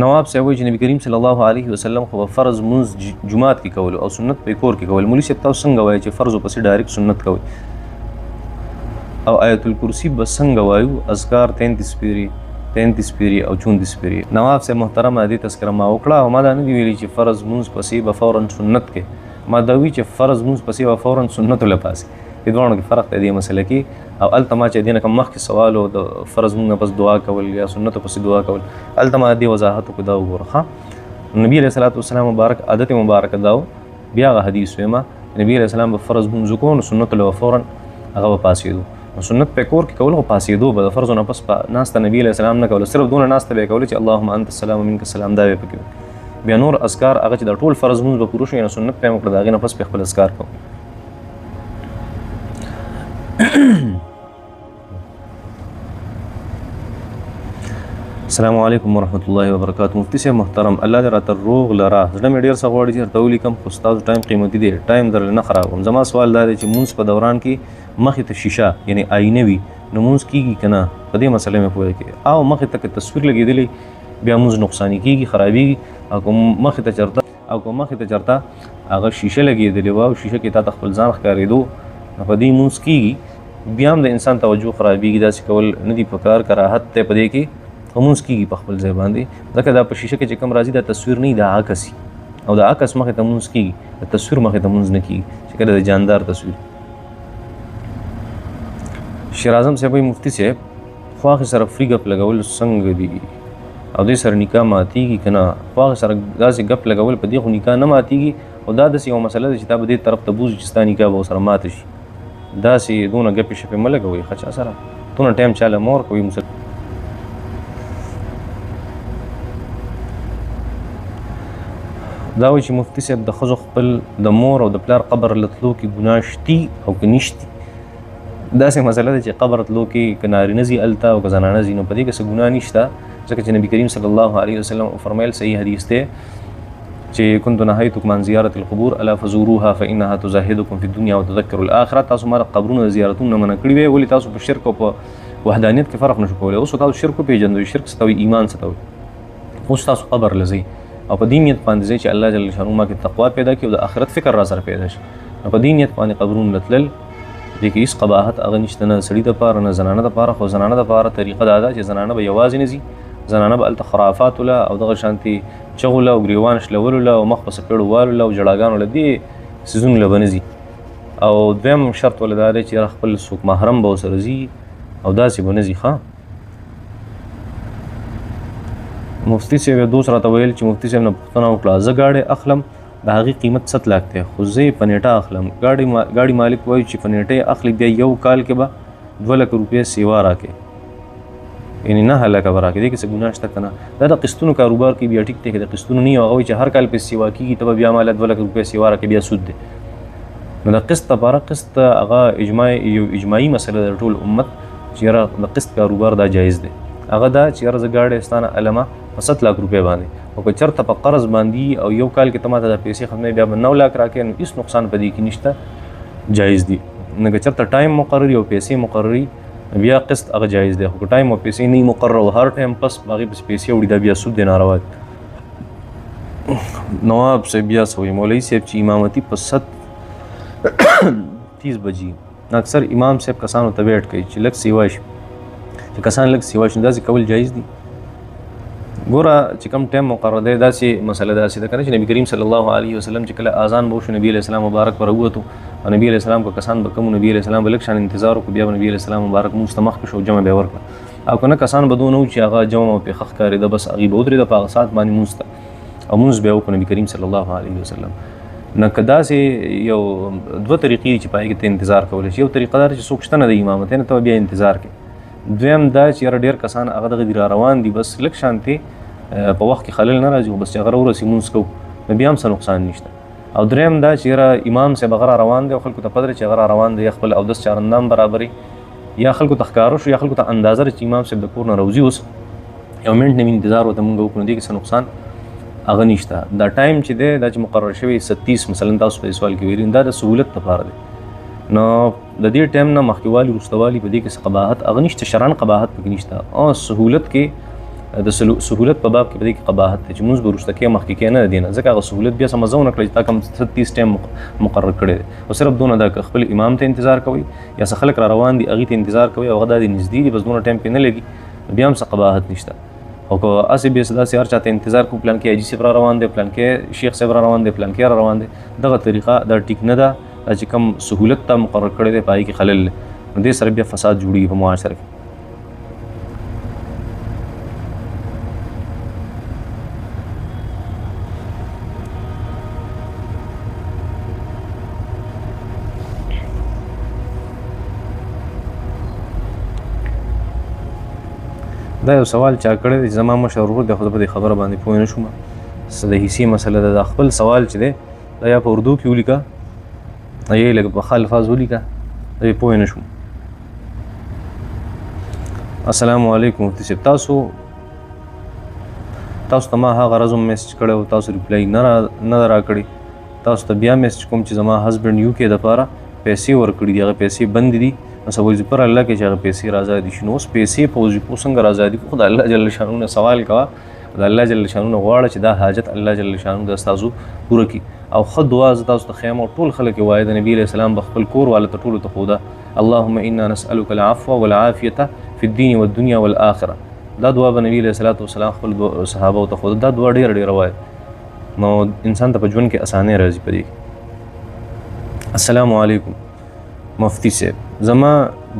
نواب صاحب وایي چې نبی کریم صلی الله علیه وسلم خو فرض مونځ جمعات کې کول او سنت په کور کې کول. مولوي صاحب تاسو څنګه وایي چې فرض پسې ډایرکټ سنت کوي؟ او آیت الکرسی به څنګه وایو؟ اذکار 33 پیری او 34 پیری. نواب صاحب محترم دې تذکره ما وکړه او ما دا نه دی ویلي چې فرض مونځ پسې به فورا سنت کې، ما دا وی چې فرض مونځ پسې به فورا سنت لپاسي. په دوه کې فرق دی مسله کې. او التما چې دینه کوم مخکې سوال او د فرض مونږ پس دعا کول یا سنت پس دعا کول، التما دې وضاحت کو دا وګوره. نبی علیہ الصلوۃ والسلام مبارک عادت مبارک داو بیا حدیث ویما نبی علیہ السلام په فرض مونږ کو سنت له فورا هغه پاسېدو. سنت په کور کې کول خو پاسېدو به فرض نه پس ناست نبی علیہ السلام نه کول، صرف دونه ناست به کول چې اللهم انت السلام ومنك السلام دا به پکې. بیا نور اذکار هغه چې د ټول فرض مونږ به پوره شي نه سنت په مقدار هغه نه پس په خپل اذکار کو. السلام علیکم ورحمۃ اللہ وبرکاتہ. مفتی صاحب محترم الله دې راته روغ لرا زړه مې ډېر څه غواړي چې ورته ولیکم خو ستاسو ټایم قیمتي دی، ټایم درله نه خرابوم. زما سوال دا دی چې مونځ په دوران کې مخې ته شیشه یعنی آینه وي نو مونځ کېږي که نه؟ په دې مسله مې پوهه کې او مخې ته که تصویر لګېدلی بیا مونځ نقصاني کېږي خرابېږي، او که مخې ته چرته هغه شیشه لګېدلې وه او شیشه کې تا ته خپل ځان ښکارېدو نو په دې مونځ کېږي، بیا هم د انسان توجه خرابېږي. داسې کول نه دي پکار، کراهت دی په دې کې. مونځ کېږي په خپل ځای باندې، ځکه دا په شیشه کې چې کوم راځي دا تصویر نه دا عکس او دا عکس مخې ته مونځ کېږي، د تصویر مخې ته مونځ نه کېږي چې کله د جاندار تصویر. شیر اعظم صاحب مفتی صاحب خواښې سره فری ګپ لګول څنګه دي او دې سره نکاح ماتېږي که نه؟ خواښې سره داسې ګپ لګول په دې خو نکاح نه ماتېږي، او دا داسې یوه مسله ده چې تا به دې طرف ته بوځي چې ستا نکاح به ورسره ماته شي. داسې دونه ګپې شپې مه لګوئ ښه چا سره، دونه ټایم چاله مه ورکوئ. دا وایي چې مفتی صاحب د ښځو خپل د مور او د پلار قبر له تلو کې ګناه شتي او که نشتي؟ داسې مسله ده چې قبر تلو کې که نارینه ځي هلته او که زنانه ځي نو په دې کې څه ګناه نشته، ځکه چې نبي کریم صلی الله علیه وسلم فرمایل صحیح حدیث دی چې كنت نهیتکم عن زیارة القبور الا فزوروها فانها تزاهدکم فی الدنیا وتذکر الاخره. تاسو ما قبرونه زیارتونه منع کړي وي، ولې تاسو په شرک او په وحدانیت کې فرق نشو کولی. اوس تاسو شرک پیژنئ، شرک څه ته وایي، ایمان څه ته وایي. اوس تاسو قبر له ځئ او په دې نیت باندې ځئ چې الله جل شانه ما کې تقوا پیدا کړي او د آخرت فکر را سره پیدا شي. په دې نیت باندې قبرونه تلل دې کې هېڅ قباحت هغه نشته، نه سړي دپاره نه زنانه دپاره. خو زنانه دپاره طریقه دا ده چې زنانه به یوازې نه ځي، زنانه به هلته خرافاتو له او دغه شانتي چغو له او ګریوان شلولو له او مخ په څپېړو والو له او جړاګانو له دې څیزونو له به نه ځي. او دویم شرط ولې دا دی چې یاره خپل څوک محرم به ورسره ځي او داسې به نه ځي. ښه مفتی صاحب یو دوست راته ویل چې مفتی صاحب نه پوښتنه وکړه زه ګاډی اخلم د هغې قیمت 7 لاک دی خو زه یې په نیټه اخلم. ګاډي مالک وایي چې په نیټه یې اخلي بیا یو کال کې به 2 لک روپۍ سیوا راکړي، یعنی 9 لکه به راکړي. دې کې څه ګناه شته که نه؟ دا د قسطونو کاروبار کې بیا ټیک دی که د قسطونو نه وي هغه وایي چې هر کال پې سیوا کېږي ته به بیا ماله 2 لک روپۍ سیوا راکړي، بیا سود دی. نو د قسط لپاره قسط هغه یو اجماعي مسله د ټول امت چې یاره د قسط کاروبار دا جایز دی. هغه دا چې یاره زه ګاډی ستانه علمه په 7 لاک روپۍ باندې او که چېرته په قرض باندې او یو کال کې ته ماته د پیسې ختموي بیا به 9 لاک راکړې نو هېڅ نقصان په دې کې نشته، جایز دي. نو که چېرته ټایم مقرري او پیسې مقرري بیا قسط هغه جایز دی، خو که ټایم او پیسې نه مقرر او هر ټایم پس هغې پسې پیسې وړي دا بیا سود دی، ناروا دی. نواب صاحب بیا څه وایي مولوي صاحب چې امامتي په 30 بجې اکثر امام صاحب کسانو ته ویټ کوي چې لږ سیوا شي، چې کسان لږ سیوا شي داسې کول جایز دي. ګوره چې کوم ټایم مقرر دی داسې مسله داسې ده که نه چې نبي کریم صلی الله علیه وسلم چې کله اذان به وشو نبي علیه السلام مبارک به راووتو او نبي علیه السلام که کسان به کوم نبي علیه السلام به لږ شان انتظار وکړو بیا به نبي علیه السلام مبارک مونځ ته مخکې شو جمع به یې ورکړه، او که نه کسان به دونه و چې هغه جمع به پرې ښه ښکارېده بس هغې به ودرېده په هغه ساعت باندې مونځ ته او مونځ به یې وکړو نبي کریم صلی الله علیه وسلم. نه که داسې یو 2 طریقې دي چې په هغې کې ته انتظار کولی شي. یو طریقه دا چې څوک شته نه د امامتۍ نه ته بیا انتظار کوې. دویم دا چې یاره ډېر کسان هغه دغه دي را روان دي بس لږ شانتې په وخت کې خلل نه راځي خو بس چې هغه راورسي مونځ کوو نو بیا هم څه نقصان نشته. او دریم دا چې یاره امام صاحب هغه را روان دی او خلکو ته پته ده چې هغه را روان دی یا خپل اودس چارندام برابري یا خلکو ته ښکاره شو یا خلکو ته اندازه ده چې امام صاحب د کور نه راوځي اوس یو منټ نه انتظار ورته مونږ وکړو دې کې څه نقصان هغه نشته. دا ټایم چې دی دا چې مقرر شوی 30 مثلا تاسو په سوال کې ویلي دا د سهولت لپاره دی. نو د دې ټایم نه مخکې والي وروسته والي په دې کې څه قباحت هغه نشته، شرعاً قباحت پکې نشته. او سهولت کې د سهولت په باب کې په دې کې قباحت دی چې مونځ به وروسته کې مخکې کې نه دی نه ځکه هغه سهولت بیا سمه زونه کړی چې تا کم 30 ټایم مقرر کړی دی او صرف دونه دا که خپل امام ته انتظار کوي یا څه خلک را روان دي هغې ته انتظار کوي او هغه دا دي نږدې دي بس دونه ټایم پرې نه لګي بیا هم څه قباحت نشته او که هسې بیا داسې هر چاته انتظار کوو پلان کې حاجي صاحب را روان دی پلان کې شیخ صاحب را روان دی پلان کې را روان دی دغه طریقه دا ټیک نه ده چې کوم سهولت ته مقرر کړی دی په هغې کې خلل دی نو دې سره بیا فساد جوړېږي په معاشره کې دا یو سوال چا کړی دی چې زما مشر ورور دی خو زه په دې خبره باندې پوه نه شوم څه د حصې مسله ده دا خپل سوال چې دی دا یا په اردو کې ولیکه یا یې لږ په ښه الفاظ ولیکه زه یې پوه نه شوم السلام علیکم مفتي صاحب تاسو ته ما هغه ورځ هم میسج کړی او تاسو ریپلای نه راکړي تاسو ته بیا میسج کوم چې زما هسبنډ یو کې دپاره پیسې ورکړي دي هغه پیسې بندې دي نو وظیفه پر الله کې چې هغه پیسې راځي شي نو اوس پیسې په وظیفو څنګه راځي خو د الله جل شانو نه سوال کوه د الله جل شانو نه غواړه چې دا حاجت الله جل شانو د تاسو پوره کړي او ښه دعا زه تاسو ته ښیم او ټول خلک یې وایي د نبي علیه السلام به خپل کور والا ته ټولو ته ښوده اللهم انا نسألک العفو والعافیة فی الدین والدنیا والآخرة دا دعا به نبي علیه السلام خپل صحابه ته ښوده دا دعا ډېره وایي نو انسان ته په ژوند کې اسانۍ راځي په دې کې السلام علیکم مفتی صاحب زما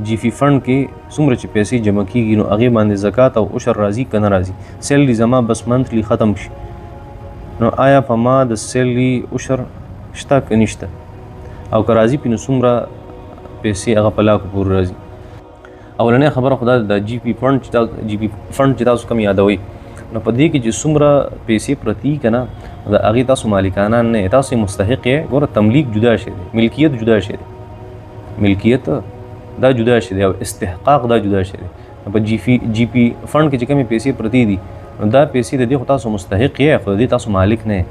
جی فی فنډ کې څومره چې پیسې جمع کیږي نو هغې باندې زکات او عشر راځي که نه راځي سیلري زما بس منتھلی ختم شي نو آیا په ما د سیلري عشر شته که نشته او که راځي پې نو څومره پیسې هغه په لاکو پورې راځي اولنۍ خبره خو دا د جی پی فنډ چې تاسو کوم یادوئ نو په دې کې چې څومره پیسې پرتې که نه د هغې تاسو مالکانان نه تاسو مستحق یې ګوره تملیک جدا شی دی ملکیت جدا شی دی ملکیت دا جدا شي دی او استحقاق دا جدا شي دی په جی پی فنډ کې چې کومې پیسې پرتې دي نو دا پیسې د دې خو تاسو مستحق یې خو د دې تاسو مالک نه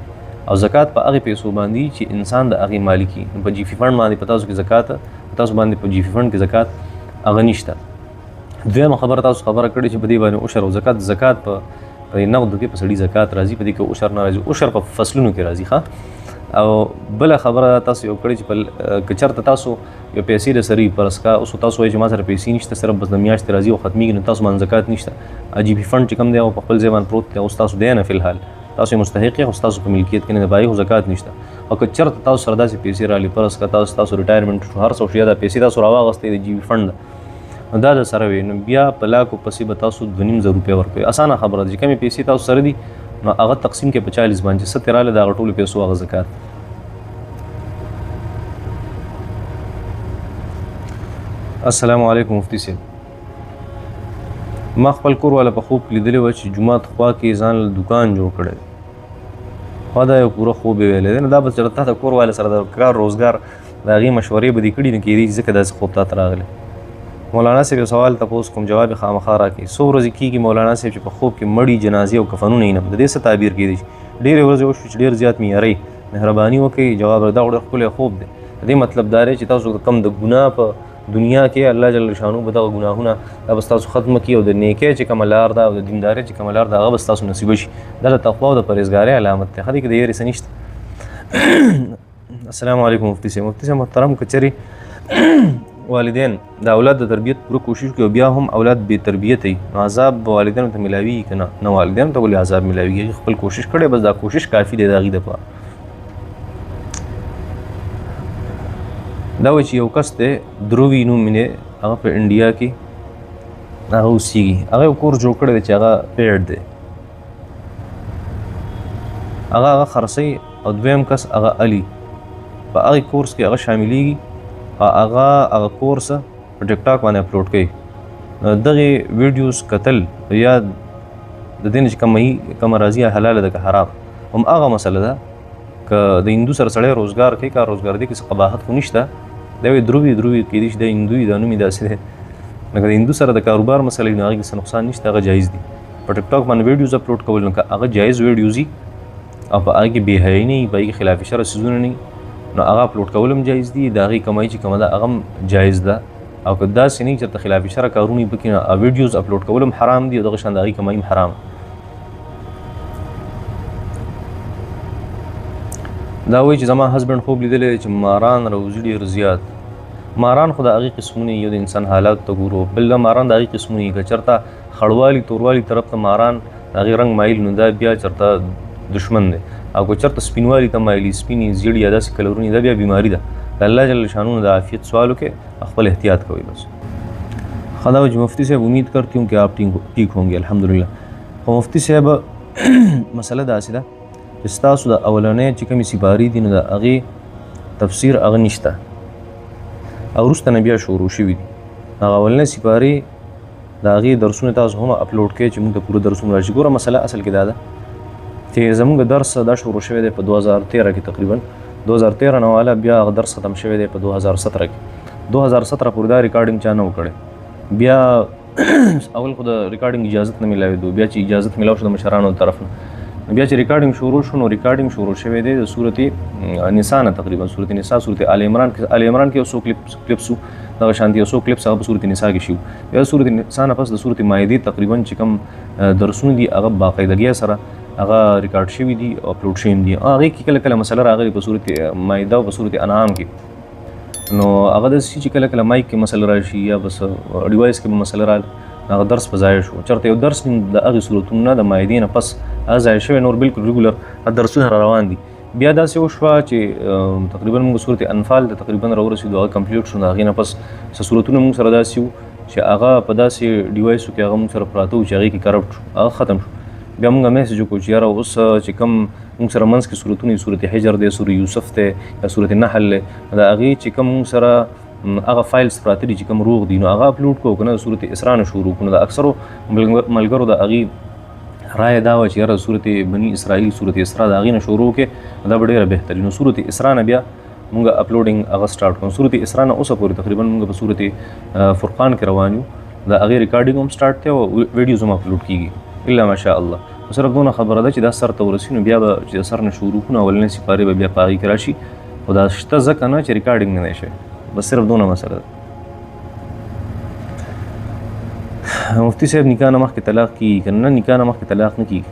او زکات په هغې پیسو باندې چې انسان د هغې مالکي په جی پی فنډ باندې په تاسو کې زکات په تاسو باندې په جی پی فنډ کې زکات هغه نشته دویمه خبره تاسو خبره کړې چې په دې باندې عشر او زکات په نغدو کې په سړي زکات راځي په دې کې عشر نه راځي عشر په فصلونو کې راځي ښه او بله خبره تاسو یو کړی چې که چېرته تاسو یو پیسې د سړي پرس کا اوس تاسو وایئ چې ما سره پیسې نشته صرف بس د میاشتې راځي او ختمیږي نو تاسو باندې زکات نشته جی پي فنډ چې کوم دی او په خپل ځای باندې پروت دی اوس تاسو دی نه فلحال تاسو یې مستحق یې خو ستاسو په ملکیت کې نه دی باقي خو زکات نشته او که چېرته تاسو سره داسې پیسې رالي پرس کا تاسو ریټایرمنټ شو هر څه شو یا دا پیسې تاسو راواغستې د جی پي فنډ دا د سره وي نو بیا په لاکو پسې به تاسو 2,500 روپۍ ورکوئ اسانه خبره ده چې کومې پیسې تاسو سره دي نو هغه تقسیم کې په 40 باندې څه ترې راغلی د هغه ټولو پیسو هغه زکات السلام علیکم مفتی صاحب ما خپل کور والا په خوب کې لیدلی وه چې جومات خوا کې ځان له دوکان جوړ کړی خوا دا یو پوره خوب یې ویلی دی نو دا به چېرته تا د کور والا سره د کار روزګار د هغې مشورې به دې کړي نه کېدی چې ځکه داسې خوب تا ته راغلی مولانا صاحب یو سوال تپوس کوم جواب یې خامخا راکړي څو ورځې کېږي مولانا صاحب چې په خوب کې مړي جنازې او کفنونه وینم د دې څه تعبیر کېدی شي ډېرې ورځې وشو چې ډېر زیات معیارئ مهرباني وکړئ جواب دا ډېر ښکلی خوب دی د دې مطلب دا دی چې تاسو کم د ګناه په دنیا کې الله جل شانو به دغه ګناهونه دا به ستاسو ختمه کړي او د نیکۍ چې کومه لار ده او د دیندارۍ چې کومه لار ده هغه به ستاسو نصیبه شي دا د تقوا او د پرهیزګارۍ علامت دی ښه دی که د یېرې څه نشته السلام علیکم مفتی صاحب محترم که چېرې والدین د اولاد د تربیت پوره کوشش کوي او بیا هم اولاد بې تربیته وي نو عذاب به والدینو ته میلاویږي که نه والدینو ته ولې عذاب میلاویږي خپل کوشش کړی بس دا کوشش کافي دی د هغې دپاره دا وایي چې یو کس دی دروي نوم یې هغه په انډیا کې هغه اوسیږي هغه یو کور جوړ کړی دی چې هغه پیډ دی هغه خرڅوي او دویم کس هغه علي په هغې کورس کې هغه شاملیږي هغه کورس په ټیک ټاک باندې اپلوډ کوي دغې ویډیوز کتل یا د دې نه چې کومه راځي حلاله ده که حرام هم هغه مسله ده که د هندو سره سړی روزګار کوي کار روزګار دی کې څه قباحت خو نشته دا وایي دروي کېدای شي دا هندو وي دا نوم یې داسې دی لکه د هندو سره د کاروبار مسله وي نو هغې کې څه نقصان نشته هغه جایز دي په ټیک ټاک باندې ویډیوز اپلوډ کول نو که هغه جایز ویډیوز وي او په هغې کې بېحیایي نه وي په هغې کې خلاف شرع څیزونه نه وي نو هغه اپلوډ کول هم جایز دي د هغې کمایي چې کومه ده هغه هم جایز ده او که داسې نه وي چېرته خلاف شرع کارونه وي پکې نو ویډیوز اپلوډ کول هم حرام دي او دغه شان د هغې کمایي هم حرام دا وایي چې زما هسبنډ خوب لیدلی چې ماران راوځي ډېر زیات. ماران خو د هغې قسمونه یو د انسان حالات ته ګورو، بل د ماران د هغې قسمونه که چېرته خړوالي توروالی طرف ته ماران د هغې رنګ مایل نو دا بیا چېرته دشمن دی، او که چېرته سپینوالي ته مایلي سپینې زیړې یا داسې کلرونې دا بیا بیماري ده. د الله جل شانو د عافیت سوال وکړئ، خپل احتیاط کوئ بس. خدا जी मुफ्ती साहब उम्मीद करती हूँ कि आप ठीक होंगे अल्हम्दुलिल्लाह. خو مفتی صاحب مسله داسې ده چې ستاسو د اولنۍ چې کومې سپارې دي نو د هغې تفسیر هغه نشته او وروسته نه بیا شروع شوي دي. هغه اولنۍ سپارې د هغې درسونه تاسو هم اپلوډ کړئ چې موږ ته پوره درسونه راشي. ګوره مسله اصل کې دا ده چې زموږ درس دا شروع شوی دی په 2013 کې تقریبا 2013 نه والا بیا هغه درس ختم شوی دی په 2017 کې. 2017 پورې دا ریکارډینګ چا نه و کړی. بیا اول خو د ریکارډینګ اجازت نه میلاوېدو، بیا چې اجازت میلاو شو د مشرانو طرف نه، بیا چې ریکارډینګ شروع شو نو ریکارډینګ شروع شوی دی د سورت نساء نه تقریبا سورت نساء سورت آل عمران کې یو څو کلیپس دغه شانتي یو څو کلیپس هغه په سورت نساء کې شو. بیا سورت نساء نه پس د سورت مائده تقریبا چې کوم درسونه دي هغه باقاعدګۍ سره هغه ریکارډ شوي دي او اپلوډ شوي دي. هغې کې کله کله مسله راغلې په سورت مائده او په سورت انعام کې، نو هغه داسې چې کله کله مایک کې مسله راشي یا بس ډیوایس کې به مسله راغله هغه درس په ضایع شو. چېرته یو درس د هغې صورتونو نه د مایدې نه پس هغه ضایع شوی، نور بالکل ریګولر درسونه را روان دي. بیا داسې وشوه چې تقریبا موږ صورت انفال ته تقریبا راورسېدو، هغه کمپلیټ شو. د هغې نه پس څه صورتونه موږ سره داسې وو چې هغه په داسې ډیوایسو کې هغه موږ سره پراته وو چې هغې کې کرپټ شو، هغه ختم شو. بیا موږ میسج وکړو چې یاره اوس چې کوم موږ سره منځ کې صورتونه صورت حجر دی، سورت یوسف دی یا صورت نحل دی، د هغې چې کوم موږ سره هغه فایلز پراته دي چې کوم روغ دي نو هغه اپلوډ کړو، که نه د صورت اسراء نه شروع کړو. د اکثرو ملګرو د هغې رایه دا وه چې یاره صورت بني اسرائیل صورت اسراء د هغې نه شروع کړې دا به ډېره بهتري. نو صورت اسراء نه بیا موږ اپلوډینګ هغه سټارټ کړو. صورت اسراء نه اوسه پورې تقریبا موږ په صورت فرقان کې روان یو، د هغې ریکارډینګ هم سټارټ دی او ویډیوز هم اپلوډ کېږي الا ماشاء الله. صرف دونه خبره ده چې دا سر ته ورسي نو بیا به چې د سر نه شروع کړو اولنۍ سپارې به بیا په هغې کې راشي، خو دا شته ځکه نه چې ریکارډینګ نه دی شوی، بس صرف دونه مسله ده. مفتی صاحب نکاح نه مخکې طلاق کېږي که نه؟ نکاح نه مخکې طلاق نه کېږي.